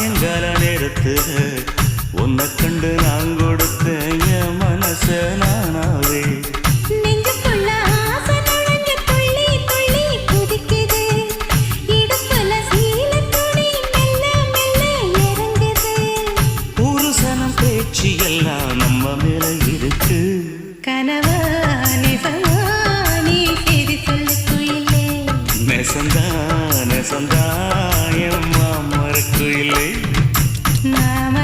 சாயங்கால நேரத்துல உன்னை கண்டு நான் கொடுத்த என் மனச நானாவே நெஞ்சுக்குள்ள ஆசை நுழைஞ்சு துள்ளி துள்ளி குதிக்குது. இடுப்புல சீலத் துணி மெல்ல மெல்ல இறங்குது. ஒரு சனம் பேச்சு எல்லாம் நம்ம மேல இருக்கு. கனவா நிசமா நீ செய்தி சொல்லு குயிலே. நெசந்தா நெசந்தா என் மாமர குயிலே. நாம